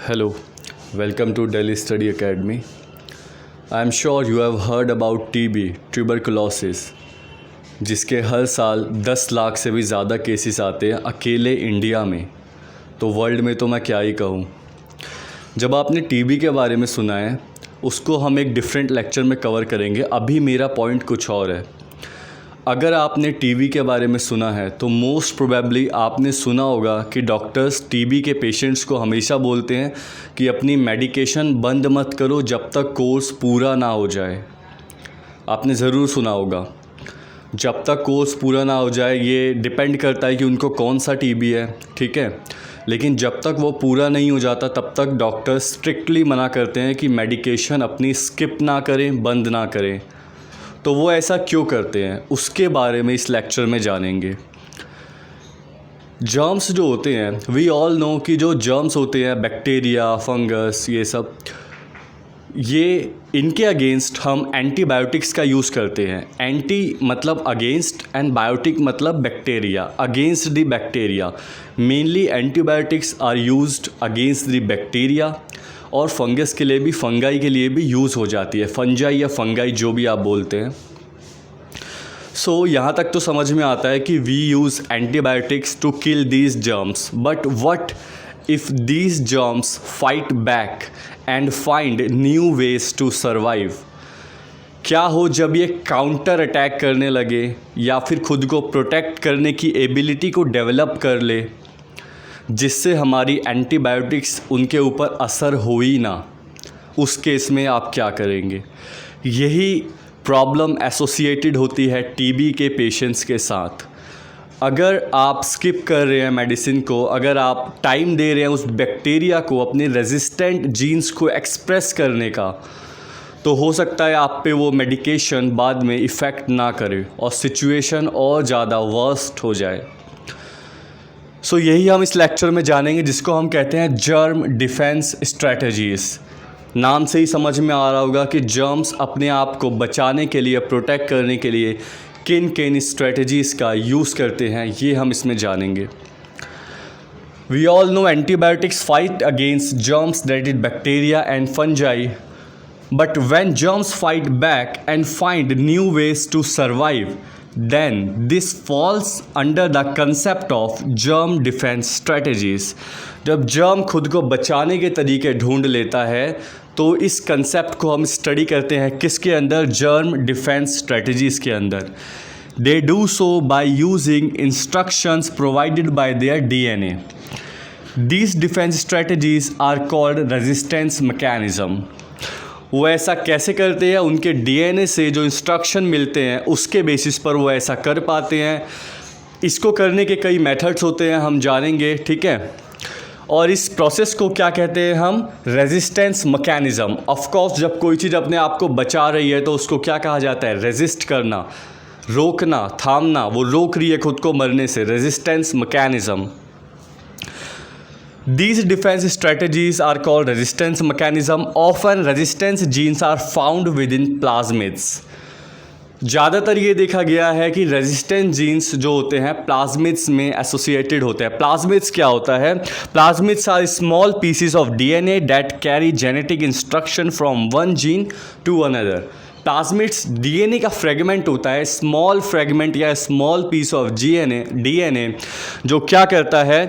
Hello, welcome to Delhi Study Academy. I am sure you have heard about TB, tuberculosis, जिसके हर साल 10 लाख से भी ज़्यादा केसेस आते हैं अकेले इंडिया में। तो वर्ल्ड में तो मैं क्या ही कहूँ। जब आपने टीबी के बारे में सुना है, उसको हम एक डिफरेंट लेक्चर में कवर करेंगे। अभी मेरा पॉइंट कुछ और है। अगर आपने टीबी के बारे में सुना है तो मोस्ट प्रोबेबली आपने सुना होगा कि डॉक्टर्स टीबी के पेशेंट्स को हमेशा बोलते हैं कि अपनी मेडिकेशन बंद मत करो जब तक कोर्स पूरा ना हो जाए। आपने ज़रूर सुना होगा। जब तक कोर्स पूरा ना हो जाए, ये डिपेंड करता है कि उनको कौन सा टीबी है, ठीक है। लेकिन जब तक वो पूरा नहीं हो जाता तब तक डॉक्टर्स स्ट्रिक्टली मना करते हैं कि मेडिकेशन अपनी स्किप ना करें, बंद ना करें। तो वो ऐसा क्यों करते हैं, उसके बारे में इस लेक्चर में जानेंगे। जर्म्स जो होते हैं, वी ऑल नो कि जो जर्म्स होते हैं, बैक्टीरिया, फंगस, ये सब, ये इनके अगेंस्ट हम एंटीबायोटिक्स का यूज़ करते हैं। एंटी मतलब अगेंस्ट एंड बायोटिक मतलब bacteria, against the bacteria. Mainly antibiotics are used against the bacteria, और फंगस के लिए भी, फंगाई के लिए भी यूज़ हो जाती है। फंजाई या फंगाई जो भी आप बोलते हैं। सो यहाँ तक तो समझ में आता है कि we use antibiotics to kill these germs, but what if these germs fight back and find new ways to survive. क्या हो जब ये काउंटर अटैक करने लगे या फिर खुद को प्रोटेक्ट करने की एबिलिटी को डेवलप कर ले, जिससे हमारी एंटीबायोटिक्स उनके ऊपर असर हो ही ना। उस केस में आप क्या करेंगे? यही प्रॉब्लम एसोसिएटेड होती है टीबी के पेशेंट्स के साथ। अगर आप स्किप कर रहे हैं मेडिसिन को, अगर आप टाइम दे रहे हैं उस बैक्टीरिया को अपने रेजिस्टेंट जीन्स को एक्सप्रेस करने का, तो हो सकता है आप पे वो मेडिकेशन बाद में इफ़ेक्ट ना करे और सिचुएशन और ज़्यादा वर्स्ट हो जाए। सो यही हम इस लेक्चर में जानेंगे, जिसको हम कहते हैं जर्म डिफेंस स्ट्रेटजीज़। नाम से ही समझ में आ रहा होगा कि जर्म्स अपने आप को बचाने के लिए, प्रोटेक्ट करने के लिए किन किन स्ट्रेटजीज़ का यूज़ करते हैं, ये हम इसमें जानेंगे। We all know antibiotics fight against germs, that is bacteria and fungi, but when germs fight back and find new ways to survive, then this falls under the concept of germ defense strategies। जब germ खुद को बचाने के तरीके ढूंढ लेता है तो इस कंसेप्ट को हम स्टडी करते हैं किसके अंदर? जर्म डिफेंस स्ट्रेटजीज़ के अंदर। They do so by using instructions provided by there DNA। These defense strategies are called resistance mechanism। वो ऐसा कैसे करते हैं? उनके DNA से जो इंस्ट्रक्शन मिलते हैं उसके बेसिस पर वो ऐसा कर पाते हैं। इसको करने के कई मेथड्स होते हैं, हम जानेंगे, ठीक है। और इस प्रोसेस को क्या कहते हैं हम? Resistance mechanism. ऑफ कोर्स जब कोई चीज़ अपने आप को बचा रही है तो उसको क्या कहा जाता है? रेजिस्ट करना, रोकना, थामना। वो रोक रही है खुद को मरने से, resistance mechanism. These defense strategies are called resistance mechanism. Often resistance genes are found within plasmids। ज़्यादातर ये देखा गया है कि रेजिस्टेंट जीन्स जो होते हैं प्लाज्मिड्स में एसोसिएटेड होते हैं। प्लाज्मिड्स क्या होता है? Plasmids are small pieces of DNA that carry genetic instruction from one gene to another। Plasmids DNA का फ्रेगमेंट होता है, स्मॉल फ्रेगमेंट या स्मॉल पीस ऑफ DNA जो क्या करता है?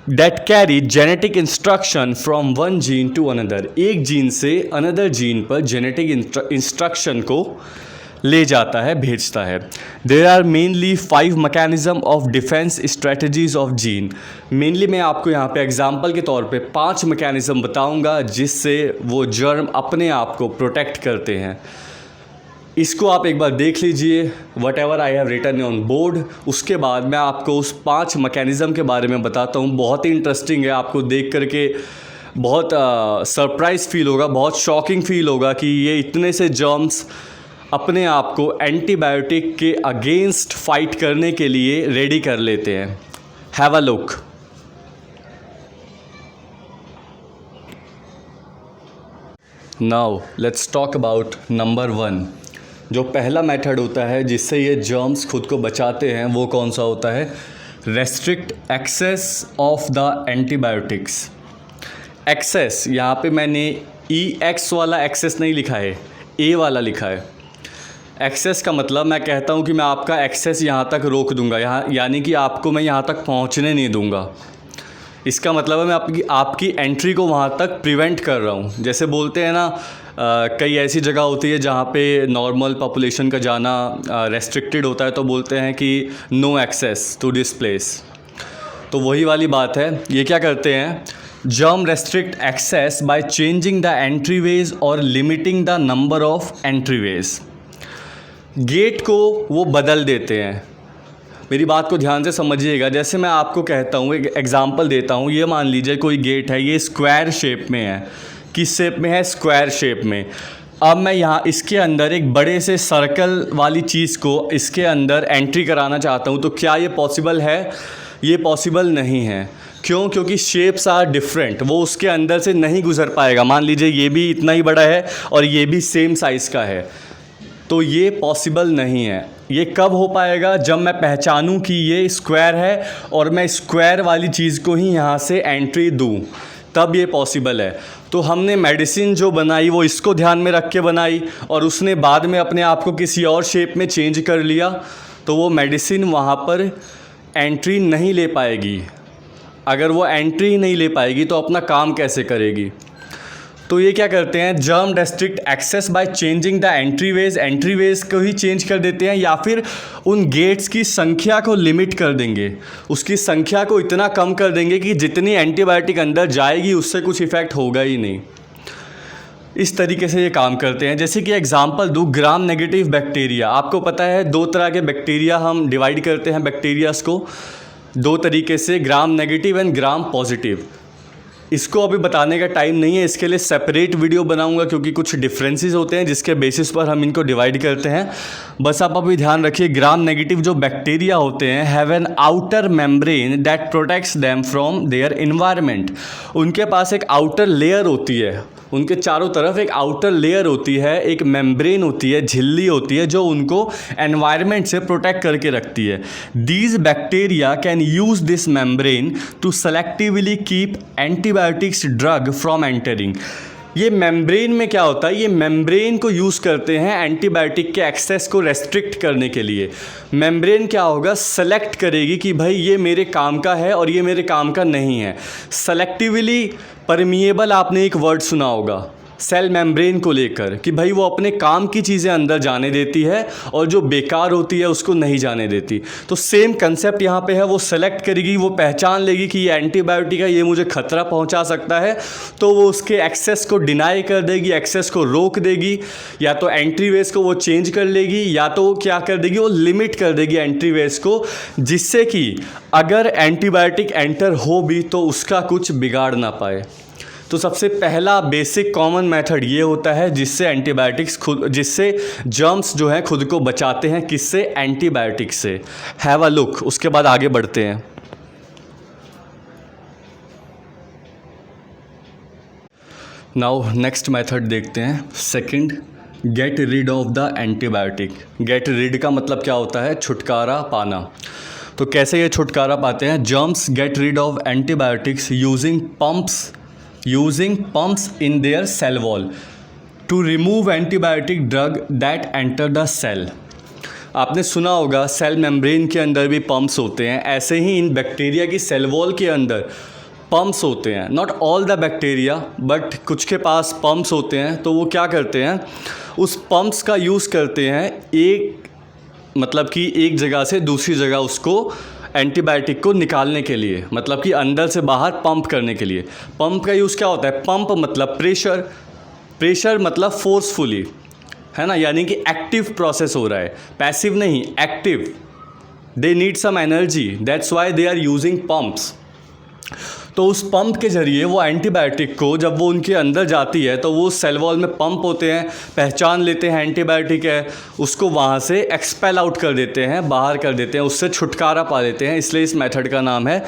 That carry genetic instruction from one gene to another। एक gene से अनदर जीन पर जेनेटिक इंस्ट्रक्शन को ले जाता है, भेजता है। There are mainly 5 mechanism of defense strategies of gene। Mainly मैं आपको यहाँ पे एग्जाम्पल के तौर पे 5 मैकेनिज़्म बताऊँगा जिससे वो जर्म अपने आप को प्रोटेक्ट करते हैं। इसको आप एक बार देख लीजिए, whatever I have written on board. उसके बाद मैं आपको उस 5 मैकेनिज़्म के बारे में बताता हूँ। बहुत ही इंटरेस्टिंग है, आपको देख करके बहुत सरप्राइज फील होगा, बहुत शॉकिंग फील होगा कि ये इतने से जर्म्स अपने आप को एंटीबायोटिक के अगेंस्ट फाइट करने के लिए रेडी कर लेते हैं। Have a look. Now let's talk about number 1। जो पहला मेथड होता है जिससे ये जर्म्स खुद को बचाते हैं, वो कौन सा होता है? Restrict access of the antibiotics. Access, यहाँ पे मैंने EX वाला एक्सेस नहीं लिखा है, A वाला लिखा है। एक्सेस का मतलब मैं कहता हूँ कि मैं आपका एक्सेस यहाँ तक रोक दूँगा, यहाँ यानी कि आपको मैं यहाँ तक पहुँचने नहीं दूँगा। इसका मतलब है मैं आपकी एंट्री को वहाँ तक प्रिवेंट कर रहा हूँ। जैसे बोलते हैं ना, कई ऐसी जगह होती है जहाँ पे नॉर्मल पॉपुलेशन का जाना रेस्ट्रिक्टेड होता है, तो बोलते हैं कि no access to this place. तो वही वाली बात है। ये क्या करते हैं, germ restrict access by changing the entryways और limiting the number of entryways. Gate को वो बदल देते हैं। मेरी बात को ध्यान से समझिएगा। जैसे मैं आपको कहता हूँ, एक एग्जांपल देता हूँ, ये मान लीजिए कोई गेट है, ये स्क्वायर शेप में है। किस शेप में है? स्क्वायर शेप में। अब मैं यहाँ इसके अंदर एक बड़े से सर्कल वाली चीज़ को इसके अंदर एंट्री कराना चाहता हूँ, तो क्या ये पॉसिबल है? ये पॉसिबल नहीं है। क्यों? क्योंकि शेप्स आर डिफरेंट, वो उसके अंदर से नहीं गुजर पाएगा। मान लीजिए ये भी इतना ही बड़ा है और ये भी सेम साइज़ का है, तो ये पॉसिबल नहीं है। ये कब हो पाएगा? जब मैं पहचानूं कि ये स्क्वायर है और मैं स्क्वायर वाली चीज़ को ही यहाँ से एंट्री दूँ, तब ये पॉसिबल है। तो हमने मेडिसिन जो बनाई वो इसको ध्यान में रख के बनाई, और उसने बाद में अपने आप को किसी और शेप में चेंज कर लिया, तो वो मेडिसिन वहाँ पर एंट्री नहीं ले पाएगी। अगर वो एंट्री ही नहीं ले पाएगी तो अपना काम कैसे करेगी? तो ये क्या करते हैं, germ restrict access by changing the entryways को ही चेंज कर देते हैं, या फिर उन गेट्स की संख्या को लिमिट कर देंगे। उसकी संख्या को इतना कम कर देंगे कि जितनी एंटीबायोटिक अंदर जाएगी उससे कुछ इफ़ेक्ट होगा ही नहीं। इस तरीके से ये काम करते हैं। जैसे कि एग्जांपल दूँ, ग्राम नेगेटिव बैक्टीरिया। आपको पता है 2 तरह के बैक्टीरिया हम डिवाइड करते हैं बैक्टीरियाज़ को 2 तरीके से, gram negative and gram positive. इसको अभी बताने का टाइम नहीं है, इसके लिए सेपरेट वीडियो बनाऊंगा, क्योंकि कुछ डिफरेंसेस होते हैं जिसके बेसिस पर हम इनको डिवाइड करते हैं। बस आप अभी ध्यान रखिए, ग्राम नेगेटिव जो बैक्टीरिया होते हैं have an outer membrane that protects them from their environment. उनके पास एक आउटर लेयर होती है, उनके चारों तरफ एक आउटर लेयर होती है, एक मेम्ब्रेन होती है, झिल्ली होती है, जो उनको एनवायरनमेंट से प्रोटेक्ट करके रखती है। These bacteria can use this membrane to selectively keep antibiotics drug from entering. ये मेम्ब्रेन में क्या होता है, ये मेम्ब्रेन को यूज़ करते हैं एंटीबायोटिक के एक्सेस को रेस्ट्रिक्ट करने के लिए। मेम्ब्रेन क्या होगा, सेलेक्ट करेगी कि भाई ये मेरे काम का है और ये मेरे काम का नहीं है। सेलेक्टिवली परमिएबल, आपने एक वर्ड सुना होगा सेल मेम्ब्रेन को लेकर, कि भाई वो अपने काम की चीज़ें अंदर जाने देती है और जो बेकार होती है उसको नहीं जाने देती। तो सेम कंसेप्ट यहाँ पे है, वो सेलेक्ट करेगी, वो पहचान लेगी कि ये एंटीबायोटिक है, ये मुझे खतरा पहुँचा सकता है, तो वो उसके एक्सेस को डिनाई कर देगी, एक्सेस को रोक देगी, या तो एंट्रीवेज को वो चेंज कर लेगी, या तो वो क्या कर देगी, वो लिमिट कर देगी एंट्रीवेज को, जिससे कि अगर एंटीबायोटिक एंटर हो भी तो उसका कुछ बिगाड़ ना पाए। तो सबसे पहला बेसिक कॉमन मेथड ये होता है जिससे एंटीबायोटिक्स जिससे जर्म्स जो हैं खुद को बचाते हैं। किससे? एंटीबायोटिक से। हैव अ लुक, उसके बाद आगे बढ़ते हैं। नाउ नेक्स्ट मेथड देखते हैं, second, get rid of the antibiotic. Get rid का मतलब क्या होता है? छुटकारा पाना। तो कैसे ये छुटकारा पाते हैं? Germs get rid of antibiotics using pumps in their cell wall to remove antibiotic drug that enter the cell। आपने सुना होगा सेल मेम्ब्रेन के अंदर भी पंप्स होते हैं, ऐसे ही इन बैक्टीरिया की सेल वॉल के अंदर पंप्स होते हैं। Not all the bacteria, but कुछ के पास पंप्स होते हैं। तो वो क्या करते हैं, उस पंप्स का यूज़ करते हैं मतलब कि एक जगह से दूसरी जगह उसको एंटीबायोटिक को निकालने के लिए, मतलब कि अंदर से बाहर पंप करने के लिए। पंप का यूज़ क्या होता है? पंप मतलब प्रेशर मतलब फोर्सफुली, है ना, यानी कि एक्टिव प्रोसेस हो रहा है, पैसिव नहीं, active. They need some energy, that's why they are using pumps. तो उस पंप के ज़रिए वो एंटीबायोटिक को, जब वो उनके अंदर जाती है तो वो सेल वॉल में पंप होते हैं, पहचान लेते हैं एंटीबायोटिक है, उसको वहाँ से एक्सपेल आउट कर देते हैं, बाहर कर देते हैं, उससे छुटकारा पा लेते हैं। इसलिए इस मेथड का नाम है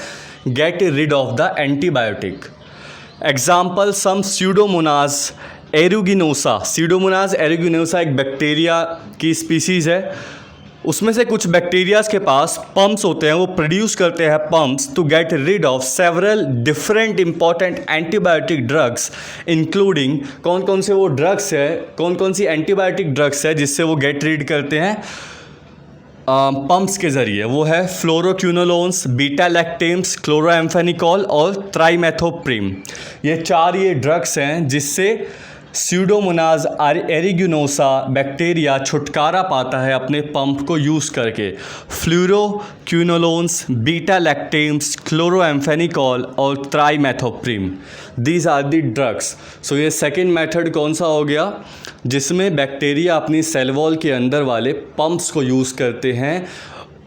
get rid of the antibiotic. Example, some pseudomonas aeruginosa. Pseudomonas aeruginosa एक बैक्टीरिया की स्पीसीज़ है। उसमें से कुछ बैक्टीरियाज के पास पम्प्स होते हैं, वो प्रोड्यूस करते हैं pumps to get rid of several different important antibiotic drugs, including कौन कौन से वो ड्रग्स है, कौन कौन सी एंटीबायोटिक ड्रग्स है जिससे वो गेट रीड करते हैं पम्प्स के ज़रिए। वो है फ्लोरोक्विनोलोन्स, बीटा लैक्टेम्स, क्लोरोएम्फेनिकॉल और ट्राइमेथोप्रिम। ये 4 ड्रग्स हैं जिससे स्यूडोमोनाज एरिगुनोसा बैक्टीरिया छुटकारा पाता है अपने पंप को यूज़ करके। फ्लोरोक्विनोलोन्स, बीटा लैक्टेम्स, क्लोरोएम्फेनिकॉल और trimethoprim, these are the drugs. So ये सेकेंड मेथड कौन सा हो गया, जिसमें बैक्टीरिया अपनी सेल वॉल के अंदर वाले पंप्स को यूज़ करते हैं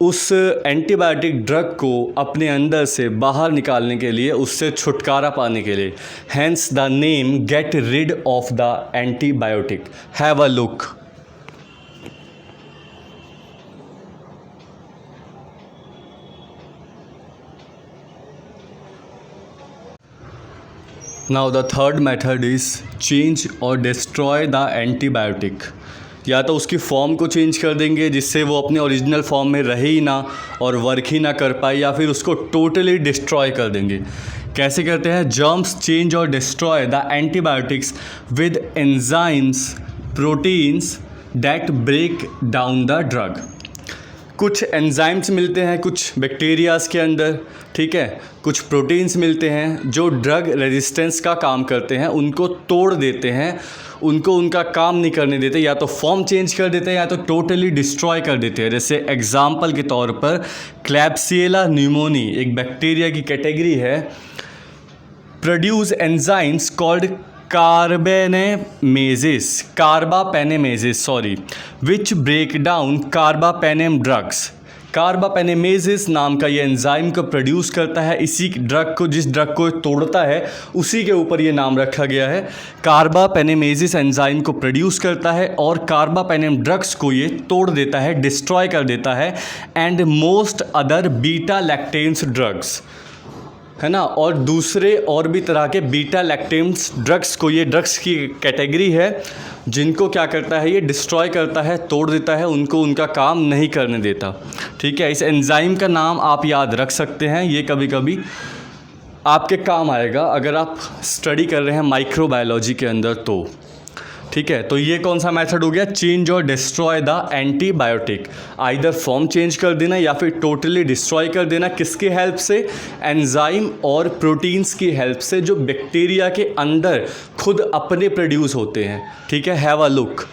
उस एंटीबायोटिक ड्रग को अपने अंदर से बाहर निकालने के लिए, उससे छुटकारा पाने के लिए। Hence the name get rid of the antibiotic. Have a look. Now the third method is change और डिस्ट्रॉय द एंटीबायोटिक। या तो उसकी फॉर्म को चेंज कर देंगे जिससे वो अपने ओरिजिनल फॉर्म में रहे ही ना और वर्क ही ना कर पाए, या फिर उसको टोटली डिस्ट्रॉय कर देंगे। कैसे करते हैं? जर्म्स चेंज और destroy the antibiotics with enzymes proteins that break down the drug. कुछ एंजाइम्स मिलते हैं कुछ बैक्टीरियाज के अंदर, ठीक है, कुछ प्रोटीन्स मिलते हैं जो ड्रग रेजिस्टेंस का काम करते हैं, उनको तोड़ देते हैं, उनको उनका काम नहीं करने देते, या तो फॉर्म चेंज कर देते हैं या तो टोटली डिस्ट्रॉय कर देते हैं। जैसे एग्जाम्पल के तौर पर क्लैब्सिएला न्यूमोनी एक बैक्टीरिया की कैटेगरी है, produce enzymes called carbapenemases which break down carbapenem drugs. Carbapenemases नाम का ये एंजाइम को प्रोड्यूस करता है, इसी ड्रग को, जिस ड्रग को तोड़ता है उसी के ऊपर ये नाम रखा गया है। कार्बापेनेमेजिस एंजाइम को प्रोड्यूस करता है और कार्बापेनेम ड्रग्स को ये तोड़ देता है, डिस्ट्रॉय कर देता है। And most other beta lactams drugs, है ना, और दूसरे और भी तरह के बीटा लैक्टेम्स ड्रग्स को, ये ड्रग्स की कैटेगरी है जिनको क्या करता है, ये डिस्ट्रॉय करता है, तोड़ देता है, उनको उनका काम नहीं करने देता। ठीक है, इस एंजाइम का नाम आप याद रख सकते हैं, ये कभी कभी आपके काम आएगा अगर आप स्टडी कर रहे हैं माइक्रोबायोलॉजी के अंदर तो। ठीक है, तो ये कौन सा मेथड हो गया? चेंज और destroy the antibiotic. Either form change कर देना या फिर टोटली डिस्ट्रॉय कर देना। किसके हेल्प से? एंजाइम और प्रोटीन्स की हेल्प से, जो बैक्टीरिया के अंदर खुद अपने प्रोड्यूस होते हैं। ठीक है, हैव अ लुक।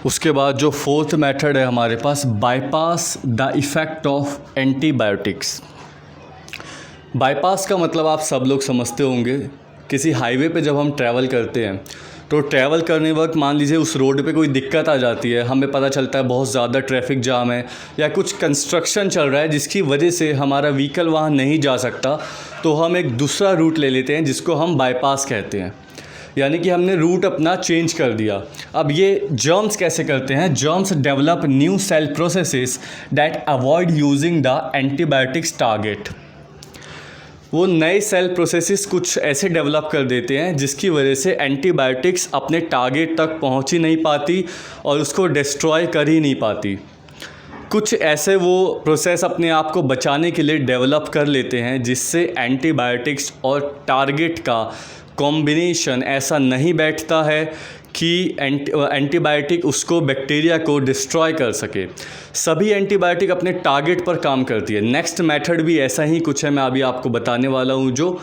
उसके बाद जो फोर्थ मेथड है हमारे पास, bypass the effect of antibiotics. Bypass का मतलब आप सब लोग समझते होंगे, किसी हाईवे पे जब हम ट्रैवल करते हैं तो ट्रैवल करने वक्त मान लीजिए उस रोड पे कोई दिक्कत आ जाती है, हमें पता चलता है बहुत ज़्यादा ट्रैफिक जाम है या कुछ कंस्ट्रक्शन चल रहा है जिसकी वजह से हमारा व्हीकल वहाँ नहीं जा सकता, तो हम एक दूसरा रूट ले लेते हैं जिसको हम बाईपास कहते हैं। यानी कि हमने रूट अपना चेंज कर दिया। अब ये जर्म्स कैसे करते हैं? Germs develop new cell processes that avoid using the antibiotics target. वो नए सेल प्रोसेसेस कुछ ऐसे डेवलप कर देते हैं जिसकी वजह से एंटीबायोटिक्स अपने टारगेट तक पहुंच ही नहीं पाती और उसको डिस्ट्रॉय कर ही नहीं पाती। कुछ ऐसे वो प्रोसेस अपने आप को बचाने के लिए डेवलप कर लेते हैं जिससे एंटीबायोटिक्स और टारगेट का कॉम्बिनेशन ऐसा नहीं बैठता है कि एंटीबायोटिक उसको, बैक्टीरिया को डिस्ट्रॉय कर सके। सभी एंटीबायोटिक अपने टारगेट पर काम करती है। नेक्स्ट मेथड भी ऐसा ही कुछ है, मैं अभी आपको बताने वाला हूँ, जो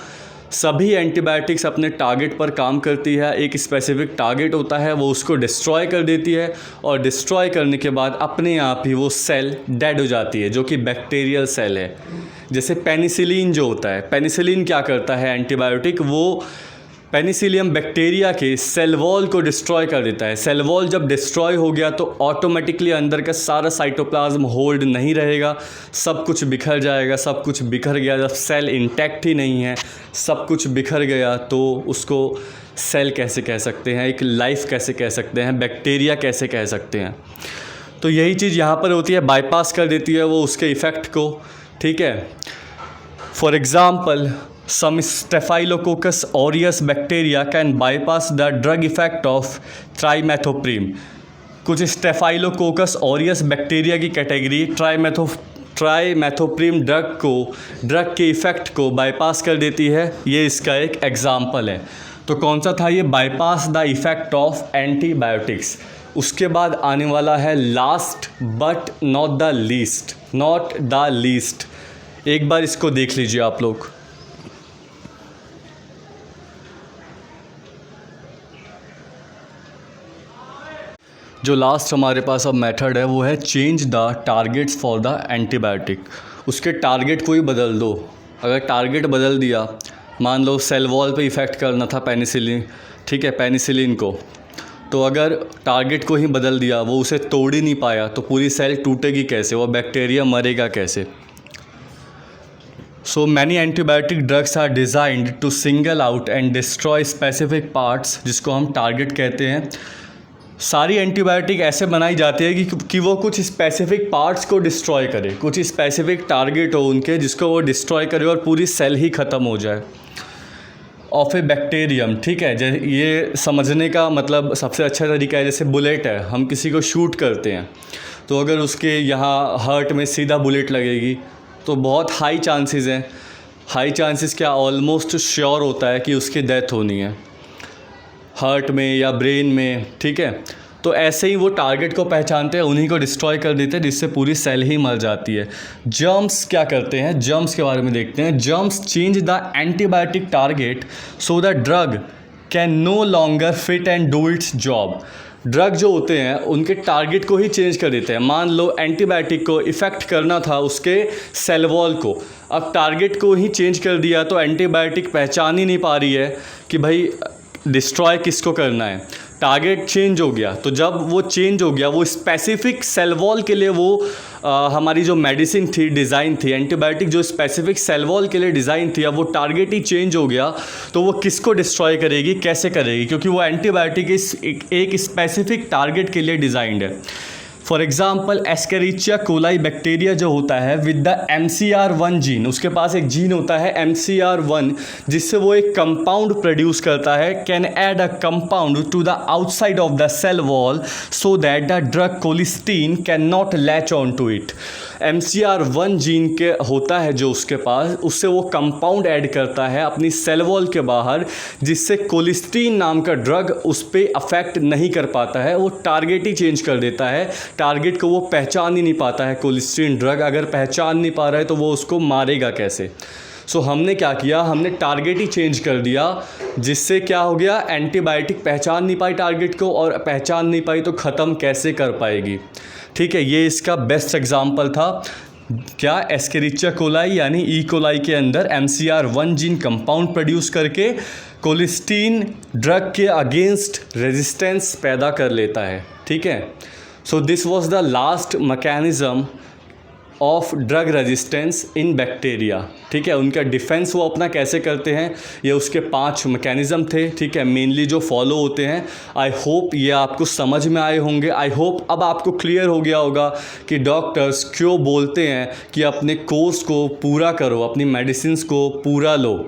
सभी एंटीबायोटिक्स अपने टारगेट पर काम करती है। एक स्पेसिफिक टारगेट होता है, वो उसको डिस्ट्रॉय कर देती है और डिस्ट्रॉय करने के बाद अपने आप ही वो सेल डेड हो जाती है, जो कि बैक्टीरियल सेल है। जैसे पेनिसिलिन जो होता है, पेनिसिलिन क्या करता है एंटीबायोटिक, वो पेनिसिलियम बैक्टीरिया के सेल वॉल को डिस्ट्रॉय कर देता है। सेल वॉल जब डिस्ट्रॉय हो गया तो ऑटोमेटिकली अंदर का सारा साइटोप्लाज्म होल्ड नहीं रहेगा, सब कुछ बिखर जाएगा। सब कुछ बिखर गया, जब सेल इंटैक्ट ही नहीं है, सब कुछ बिखर गया, तो उसको सेल कैसे कह सकते हैं, एक लाइफ कैसे कह सकते हैं, बैक्टीरिया कैसे कह सकते हैं। तो यही चीज़ यहाँ पर होती है, बाईपास कर देती है वो उसके इफ़ेक्ट को। ठीक है, for example some Staphylococcus aureus bacteria can bypass the drug effect of trimethoprim। कुछ स्टेफाइलोकोकस ऑरियस बैक्टीरिया की कैटेगरी ट्राईमेथोप्रिम ड्रग के इफ़ेक्ट को बाईपास कर देती है। ये इसका एक एग्जाम्पल है। तो कौन सा था ये? Bypass the effect of antibiotics. उसके बाद आने वाला है last but not the least. एक बार इसको देख लीजिए आप लोग। जो लास्ट हमारे पास अब मेथड है वो है change the targets for the antibiotic. उसके टारगेट को ही बदल दो। अगर टारगेट बदल दिया, मान लो सेल वॉल पे इफ़ेक्ट करना था पेनिसिलिन, ठीक है, पेनिसिलिन को, तो अगर टारगेट को ही बदल दिया, वो उसे तोड़ ही नहीं पाया, तो पूरी सेल टूटेगी कैसे? वो बैक्टीरिया मरेगा कैसे? So many antibiotic drugs are designed to single out and destroy specific parts, जिसको हम टारगेट कहते हैं। सारी एंटीबायोटिक ऐसे बनाई जाती है कि वो कुछ स्पेसिफिक पार्ट्स को डिस्ट्रॉय करे, कुछ स्पेसिफिक टारगेट हो उनके जिसको वो डिस्ट्रॉय करे और पूरी सेल ही ख़त्म हो जाए। ऑफ ए बैक्टीरियम, ठीक है, जैसे ये समझने का मतलब सबसे अच्छा तरीका है, जैसे बुलेट है, हम किसी को शूट करते हैं तो अगर उसके यहाँ हार्ट में सीधा बुलेट लगेगी तो बहुत हाई चांसेस हैं, हाई चांसेस क्या, ऑलमोस्ट श्योर होता है कि उसकी डेथ होनी है हार्ट में या ब्रेन में, ठीक है। तो ऐसे ही वो टारगेट को पहचानते हैं, उन्हीं को डिस्ट्रॉय कर देते हैं, जिससे पूरी सेल ही मर जाती है। जर्म्स क्या करते हैं? जर्म्स के बारे में देखते हैं। Germs change the antibiotic target so the drug can no longer fit and do its job. Drug जो होते हैं उनके टारगेट को ही चेंज कर देते हैं। मान लो एंटीबायोटिक को इफ़ेक्ट करना था उसके सेल वॉल को, अब टारगेट को ही चेंज कर दिया तो एंटीबायोटिक पहचान ही नहीं पा रही है कि भाई डिस्ट्रॉय किसको करना है। टारगेट चेंज हो गया, तो जब वो चेंज हो गया, वो स्पेसिफिक सेल वॉल के लिए वो हमारी जो मेडिसिन थी, डिज़ाइन थी, एंटीबायोटिक जो स्पेसिफिक सेल वॉल के लिए डिज़ाइन थी, अब वो टारगेट ही चेंज हो गया, तो वो किसको डिस्ट्रॉय करेगी, कैसे करेगी? क्योंकि वो एंटीबायोटिक एक स्पेसिफिक टारगेट के लिए डिज़ाइंड है। फॉर एग्जाम्पल एस्केरिचिया कोलाई बैक्टीरिया जो होता है विद द MCR1 जीन, उसके पास एक जीन होता है MCR1 जिससे वो एक कंपाउंड प्रोड्यूस करता है, can add a compound to the outside of the cell wall so that the drug colistin can not latch on to it. MCR1 gene के होता है जो उसके पास, उससे वो कंपाउंड ऐड करता है अपनी सेल वॉल के बाहर, जिससे कोलिस्टीन नाम का ड्रग उस पर अफेक्ट नहीं कर पाता है, वो टारगेट ही चेंज कर देता है। टारगेट को वो पहचान ही नहीं पाता है। कोलिस्टीन ड्रग अगर पहचान नहीं पा रहा है तो वो उसको मारेगा कैसे? सो हमने क्या किया, हमने टारगेट ही चेंज कर दिया, जिससे क्या हो गया, एंटीबायोटिक पहचान नहीं पाई टारगेट को, और पहचान नहीं पाई तो ख़त्म कैसे कर पाएगी, ठीक है। ये इसका बेस्ट एग्जाम्पल था। क्या? एस्केरिचिया कोलाई यानी ई कोलाई के अंदर MCR1 जीन कंपाउंड प्रोड्यूस करके कोलिस्टीन ड्रग के अगेंस्ट रेजिस्टेंस पैदा कर लेता है, ठीक है। So this was the last mechanism of drug resistance in bacteria, ठीक है। उनका डिफेंस वो अपना कैसे करते हैं, ये उसके 5 मैकेनिज़्म थे, ठीक है, मेनली जो फॉलो होते हैं। आई होप ये आपको समझ में आए होंगे। आई होप अब आपको क्लियर हो गया होगा कि डॉक्टर्स क्यों बोलते हैं कि अपने कोर्स को पूरा करो, अपनी मेडिसिन को पूरा लो,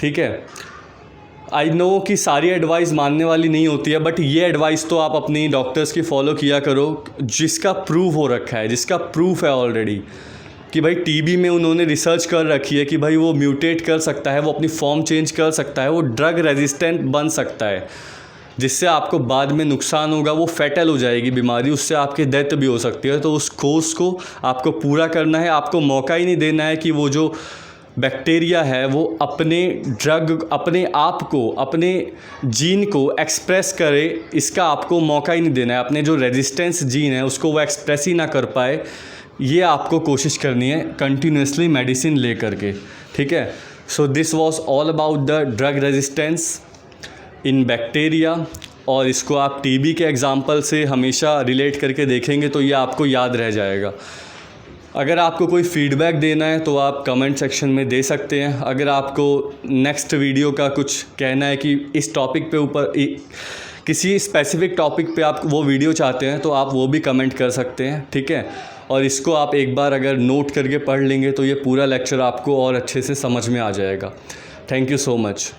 ठीक है। आई नो कि सारी एडवाइस मानने वाली नहीं होती है, बट ये एडवाइस तो आप अपनी डॉक्टर्स की फॉलो किया करो जिसका प्रूव हो रखा है, जिसका प्रूफ है ऑलरेडी कि भाई टीबी में उन्होंने रिसर्च कर रखी है कि भाई वो म्यूटेट कर सकता है, वो अपनी फॉर्म चेंज कर सकता है, वो ड्रग रेजिस्टेंट बन सकता है, जिससे आपको बाद में नुकसान होगा, वो फैटल हो जाएगी बीमारी, उससे आपकी डेथ भी हो सकती है। तो उस कोर्स को आपको पूरा करना है, आपको मौका ही नहीं देना है कि वो जो बैक्टीरिया है वो अपने ड्रग, अपने आप को, अपने जीन को एक्सप्रेस करे, इसका आपको मौका ही नहीं देना है। अपने जो रेजिस्टेंस जीन है उसको वो एक्सप्रेस ही ना कर पाए, ये आपको कोशिश करनी है कंटिन्यूसली मेडिसिन ले करके, ठीक है। So this was all about the drug resistance in bacteria, और इसको आप टीबी के एग्जांपल से हमेशा रिलेट करके देखेंगे तो ये आपको याद रह जाएगा। अगर आपको कोई फ़ीडबैक देना है तो आप कमेंट सेक्शन में दे सकते हैं। अगर आपको नेक्स्ट वीडियो का कुछ कहना है कि इस टॉपिक पे ऊपर किसी स्पेसिफिक टॉपिक पे आप वो वीडियो चाहते हैं तो आप वो भी कमेंट कर सकते हैं, ठीक है। और इसको आप एक बार अगर नोट करके पढ़ लेंगे तो ये पूरा लेक्चर आपको और अच्छे से समझ में आ जाएगा। Thank you so much.